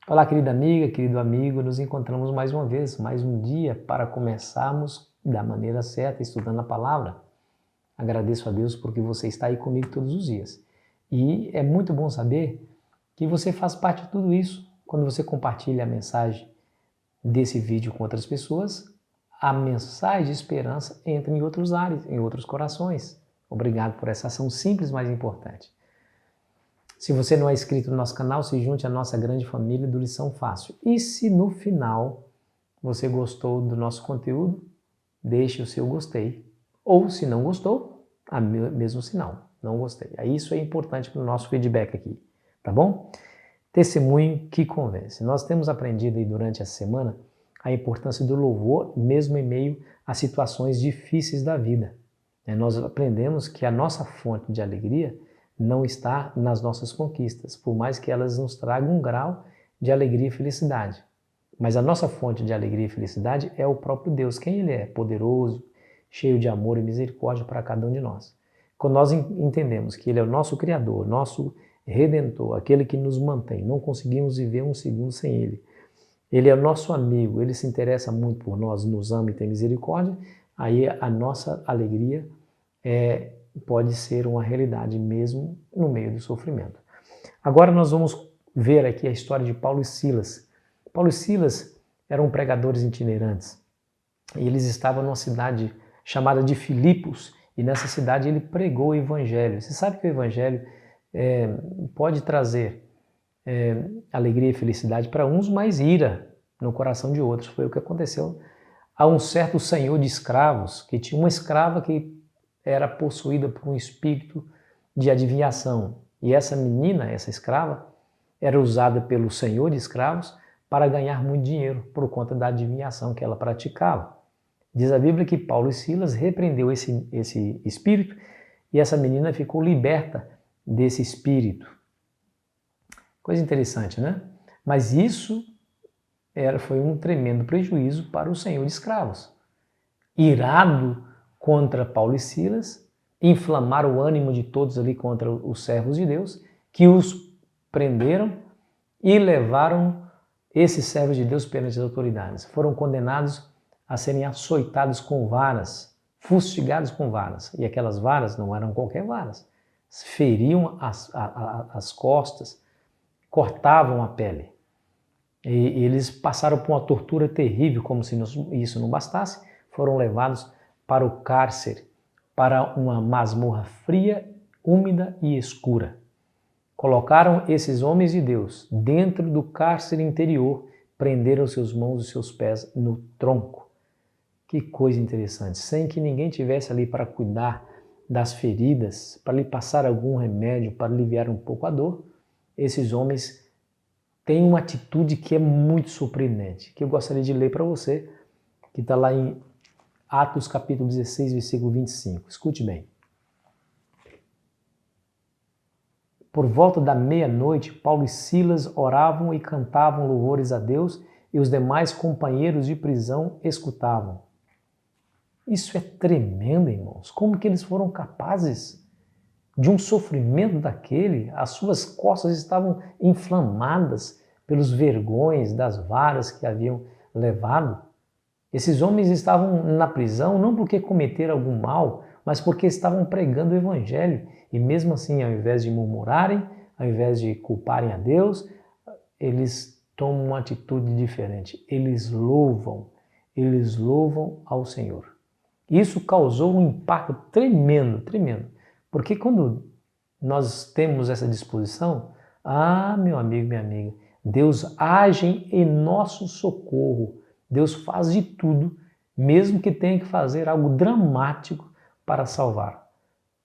Olá, querida amiga, querido amigo, nos encontramos mais uma vez, mais um dia para começarmos da maneira certa, estudando a palavra. Agradeço a Deus porque você está aí comigo todos os dias. E é muito bom saber que você faz parte de tudo isso. Quando você compartilha a mensagem desse vídeo com outras pessoas, a mensagem de esperança entra em outros lares, em outros corações. Obrigado por essa ação simples, mas importante. Se você não é inscrito no nosso canal, se junte à nossa grande família do Lição Fácil. E se no final você gostou do nosso conteúdo, deixe o seu gostei. Ou se não gostou, mesmo sinal, não gostei. Isso é importante para o nosso feedback aqui, tá bom? Testemunho que convence. Nós temos aprendido aí durante essa semana a importância do louvor, mesmo em meio a situações difíceis da vida. Nós aprendemos que a nossa fonte de alegria não está nas nossas conquistas, por mais que elas nos tragam um grau de alegria e felicidade. Mas a nossa fonte de alegria e felicidade é o próprio Deus, quem Ele é, poderoso, cheio de amor e misericórdia para cada um de nós. Quando nós entendemos que Ele é o nosso Criador, nosso Redentor, aquele que nos mantém, não conseguimos viver um segundo sem Ele. Ele é o nosso amigo, Ele se interessa muito por nós, nos ama e tem misericórdia, aí a nossa alegria pode ser uma realidade mesmo no meio do sofrimento. Agora nós vamos ver aqui a história de Paulo e Silas. Paulo e Silas eram pregadores itinerantes e eles estavam numa cidade chamada de Filipos e nessa cidade ele pregou o evangelho. Você sabe que o evangelho pode trazer alegria e felicidade para uns, mas ira no coração de outros. Foi o que aconteceu a um certo senhor de escravos que tinha uma escrava que era possuída por um espírito de adivinhação. E essa menina, essa escrava, era usada pelo senhor de escravos para ganhar muito dinheiro por conta da adivinhação que ela praticava. Diz a Bíblia que Paulo e Silas repreendeu esse espírito e essa menina ficou liberta desse espírito. Coisa interessante, né? Mas isso foi um tremendo prejuízo para o senhor de escravos. Irado contra Paulo e Silas, inflamaram o ânimo de todos ali contra os servos de Deus, que os prenderam e levaram esses servos de Deus perante as autoridades. Foram condenados a serem açoitados com varas, fustigados com varas. E aquelas varas não eram qualquer varas. Feriam as costas, cortavam a pele. E eles passaram por uma tortura terrível, como se isso não bastasse, foram levados para o cárcere, para uma masmorra fria, úmida e escura. Colocaram esses homens de Deus dentro do cárcere interior, prenderam seus mãos e seus pés no tronco. Que coisa interessante, sem que ninguém tivesse ali para cuidar das feridas, para lhe passar algum remédio, para aliviar um pouco a dor, esses homens têm uma atitude que é muito surpreendente, que eu gostaria de ler para você, que está lá em Atos capítulo 16, versículo 25. Escute bem. Por volta da meia-noite, Paulo e Silas oravam e cantavam louvores a Deus e os demais companheiros de prisão escutavam. Isso é tremendo, irmãos. Como que eles foram capazes de um sofrimento daquele? As suas costas estavam inflamadas pelos vergões das varas que haviam levado. Esses homens estavam na prisão não porque cometeram algum mal, mas porque estavam pregando o evangelho. E mesmo assim, ao invés de murmurarem, ao invés de culparem a Deus, eles tomam uma atitude diferente. Eles louvam ao Senhor. Isso causou um impacto tremendo, tremendo. Porque quando nós temos essa disposição, meu amigo, minha amiga, Deus age em nosso socorro. Deus faz de tudo, mesmo que tenha que fazer algo dramático para salvar.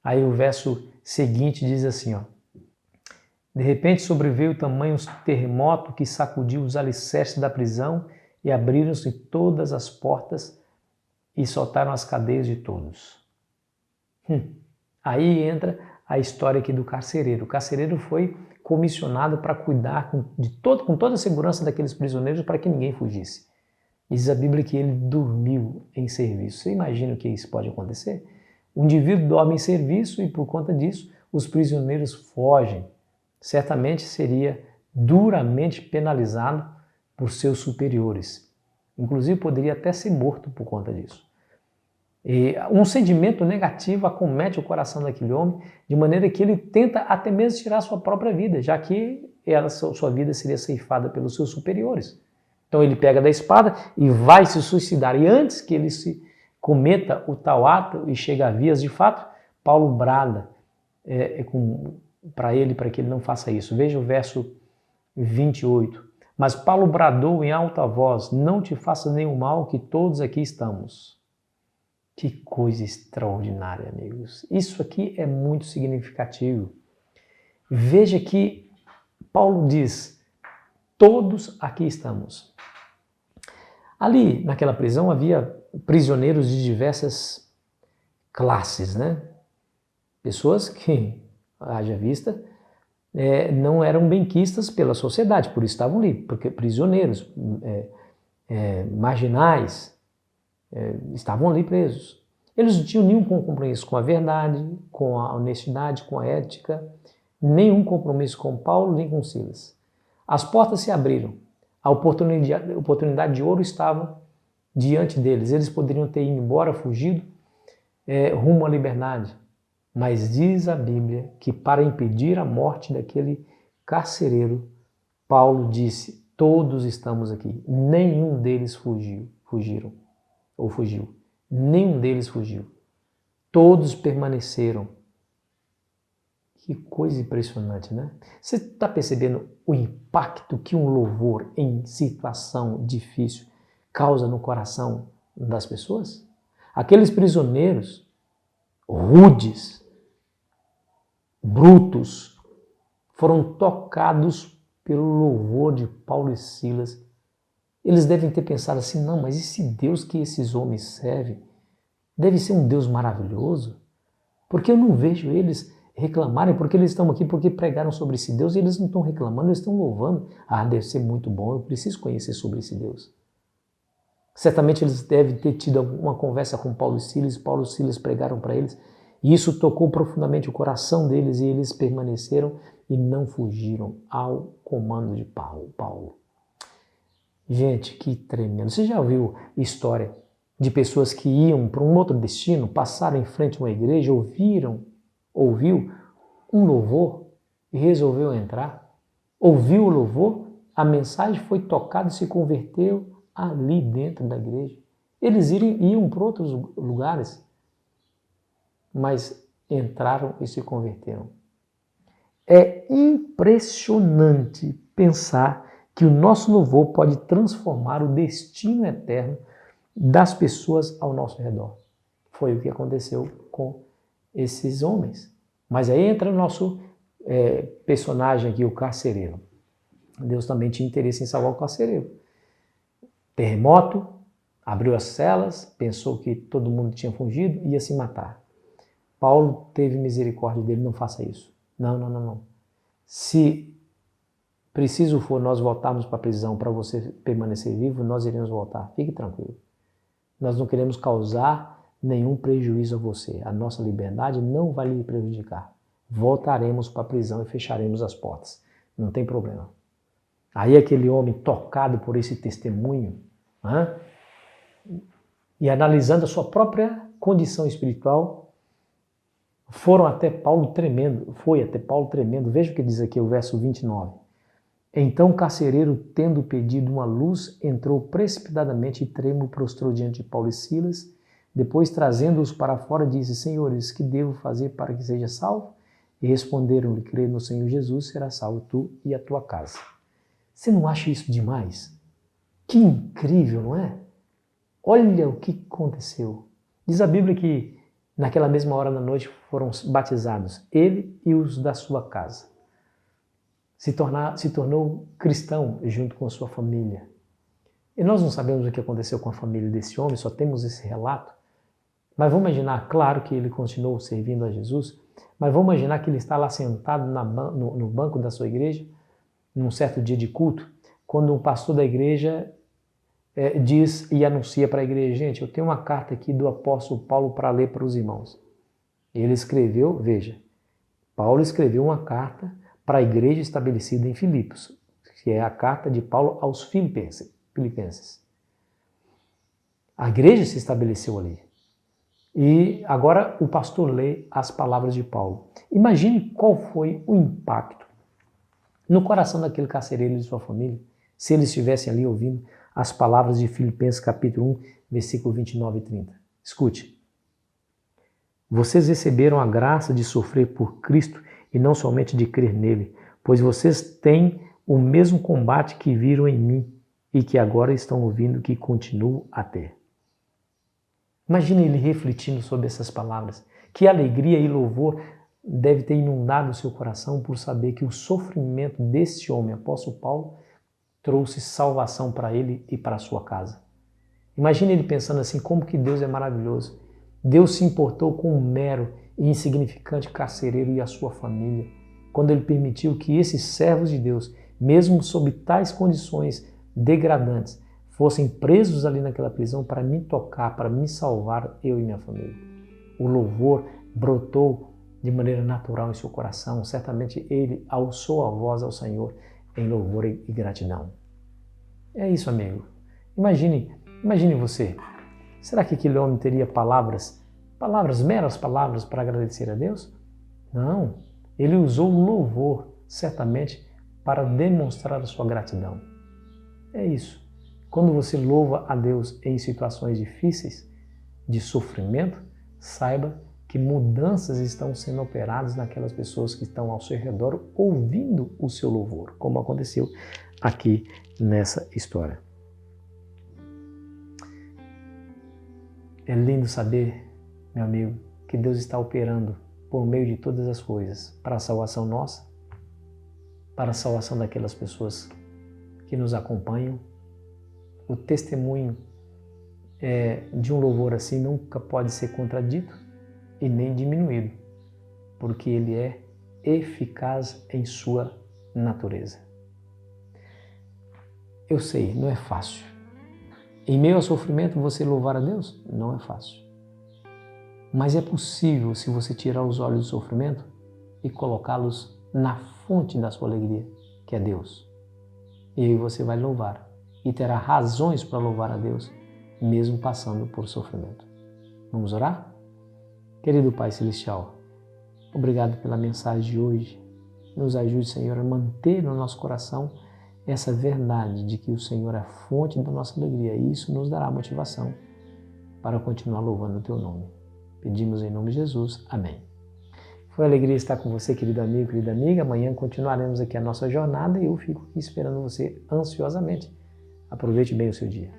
Aí o verso seguinte diz assim, de repente sobreveio tamanho terremoto que sacudiu os alicerces da prisão e abriram-se todas as portas e soltaram as cadeias de todos. Aí entra a história aqui do carcereiro. O carcereiro foi comissionado para cuidar com toda a segurança daqueles prisioneiros para que ninguém fugisse. Diz a Bíblia que ele dormiu em serviço. Você imagina o que isso pode acontecer? O indivíduo dorme em serviço e por conta disso os prisioneiros fogem. Certamente seria duramente penalizado por seus superiores. Inclusive poderia até ser morto por conta disso. E um sentimento negativo acomete o coração daquele homem, de maneira que ele tenta até mesmo tirar sua própria vida, já que sua vida seria ceifada pelos seus superiores. Então ele pega da espada e vai se suicidar. E antes que ele se cometa o tal ato e chegue a vias de fato, Paulo brada para ele, para que ele não faça isso. Veja o verso 28. Mas Paulo bradou em alta voz: não te faça nenhum mal, que todos aqui estamos. Que coisa extraordinária, amigos. Isso aqui é muito significativo. Veja que Paulo diz: todos aqui estamos. Ali, naquela prisão, havia prisioneiros de diversas classes, né? Pessoas que, haja vista, não eram benquistas pela sociedade, por isso estavam ali, porque prisioneiros, marginais, estavam ali presos. Eles não tinham nenhum compromisso com a verdade, com a honestidade, com a ética, nenhum compromisso com Paulo nem com Silas. As portas se abriram, a oportunidade de ouro estava diante deles. Eles poderiam ter ido embora, fugido, rumo à liberdade. Mas diz a Bíblia que para impedir a morte daquele carcereiro, Paulo disse: todos estamos aqui. Nenhum deles fugiu. Nenhum deles fugiu. Todos permaneceram. Que coisa impressionante, né? Você está percebendo o impacto que um louvor em situação difícil causa no coração das pessoas? Aqueles prisioneiros rudes, brutos, foram tocados pelo louvor de Paulo e Silas. Eles devem ter pensado assim: não, mas esse Deus que esses homens servem deve ser um Deus maravilhoso, porque eu não vejo eles reclamarem, porque eles estão aqui porque pregaram sobre esse Deus e eles não estão reclamando, eles estão louvando. Ah, deve ser muito bom, eu preciso conhecer sobre esse Deus. Certamente eles devem ter tido alguma conversa com Paulo e Silas pregaram para eles, e isso tocou profundamente o coração deles e eles permaneceram e não fugiram ao comando de Paulo. Gente, que tremendo. Você já ouviu história de pessoas que iam para um outro destino, passaram em frente a uma igreja, ouviu um louvor e resolveu entrar? Ouviu o louvor, a mensagem foi tocada e se converteu ali dentro da igreja. Eles iam para outros lugares, mas entraram e se converteram. É impressionante pensar que o nosso louvor pode transformar o destino eterno das pessoas ao nosso redor. Foi o que aconteceu com esses homens. Mas aí entra o nosso personagem aqui, o carcereiro. Deus também tinha interesse em salvar o carcereiro. Terremoto, abriu as celas, pensou que todo mundo tinha fugido e ia se matar. Paulo teve misericórdia dele: não faça isso. Não. Se preciso for nós voltarmos para a prisão para você permanecer vivo, nós iremos voltar. Fique tranquilo. Nós não queremos causar nenhum prejuízo a você. A nossa liberdade não vai lhe prejudicar. Voltaremos para a prisão e fecharemos as portas. Não tem problema. Aí aquele homem, tocado por esse testemunho, e analisando a sua própria condição espiritual, foi até Paulo tremendo. Veja o que diz aqui o verso 29. Então o carcereiro, tendo pedido uma luz, entrou precipitadamente e trêmulo prostrou diante de Paulo e Silas. Depois, trazendo-os para fora, disse: Senhores, que devo fazer para que seja salvo? E responderam-lhe: crê no Senhor Jesus, será salvo tu e a tua casa. Você não acha isso demais? Que incrível, não é? Olha o que aconteceu. Diz a Bíblia que naquela mesma hora da noite foram batizados ele e os da sua casa. Se tornou cristão junto com a sua família. E nós não sabemos o que aconteceu com a família desse homem, só temos esse relato. Mas vamos imaginar, claro que ele continuou servindo a Jesus, mas vamos imaginar que ele está lá sentado no banco da sua igreja, num certo dia de culto, quando um pastor da igreja diz e anuncia para a igreja: gente, eu tenho uma carta aqui do apóstolo Paulo para ler para os irmãos. Ele escreveu, veja, Paulo escreveu uma carta para a igreja estabelecida em Filipos. que é a carta de Paulo aos Filipenses. A igreja se estabeleceu ali. E agora o pastor lê as palavras de Paulo. Imagine qual foi o impacto no coração daquele carcereiro e de sua família, se eles estivessem ali ouvindo as palavras de Filipenses capítulo 1, versículo 29 e 30. Escute. Vocês receberam a graça de sofrer por Cristo e não somente de crer nele, pois vocês têm o mesmo combate que viram em mim e que agora estão ouvindo que continuo a ter. Imagine ele refletindo sobre essas palavras. Que alegria e louvor deve ter inundado o seu coração por saber que o sofrimento desse homem, apóstolo Paulo, trouxe salvação para ele e para a sua casa. Imagine ele pensando assim, como que Deus é maravilhoso. Deus se importou com um mero e insignificante carcereiro e a sua família, quando ele permitiu que esses servos de Deus, mesmo sob tais condições degradantes, fossem presos ali naquela prisão para me tocar, para me salvar, eu e minha família. O louvor brotou de maneira natural em seu coração. Certamente ele alçou a voz ao Senhor em louvor e gratidão. É isso, amigo. Imagine você. Será que aquele homem teria meras palavras para agradecer a Deus? Não. Ele usou o louvor, certamente, para demonstrar a sua gratidão. É isso. Quando você louva a Deus em situações difíceis, de sofrimento, saiba que mudanças estão sendo operadas naquelas pessoas que estão ao seu redor ouvindo o seu louvor, como aconteceu aqui nessa história. É lindo saber, meu amigo, que Deus está operando por meio de todas as coisas para a salvação nossa, para a salvação daquelas pessoas que nos acompanham. O testemunho de um louvor assim nunca pode ser contradito e nem diminuído, porque ele é eficaz em sua natureza. Eu sei, não é fácil. Em meio ao sofrimento, você louvar a Deus? Não é fácil. Mas é possível se você tirar os olhos do sofrimento e colocá-los na fonte da sua alegria, que é Deus. E aí você vai louvar e terá razões para louvar a Deus, mesmo passando por sofrimento. Vamos orar? Querido Pai Celestial, obrigado pela mensagem de hoje. Nos ajude, Senhor, a manter no nosso coração essa verdade de que o Senhor é a fonte da nossa alegria, e isso nos dará motivação para continuar louvando o Teu nome. Pedimos em nome de Jesus. Amém. Foi uma alegria estar com você, querido amigo, querida amiga. Amanhã continuaremos aqui a nossa jornada e eu fico aqui esperando você ansiosamente. Aproveite bem o seu dia.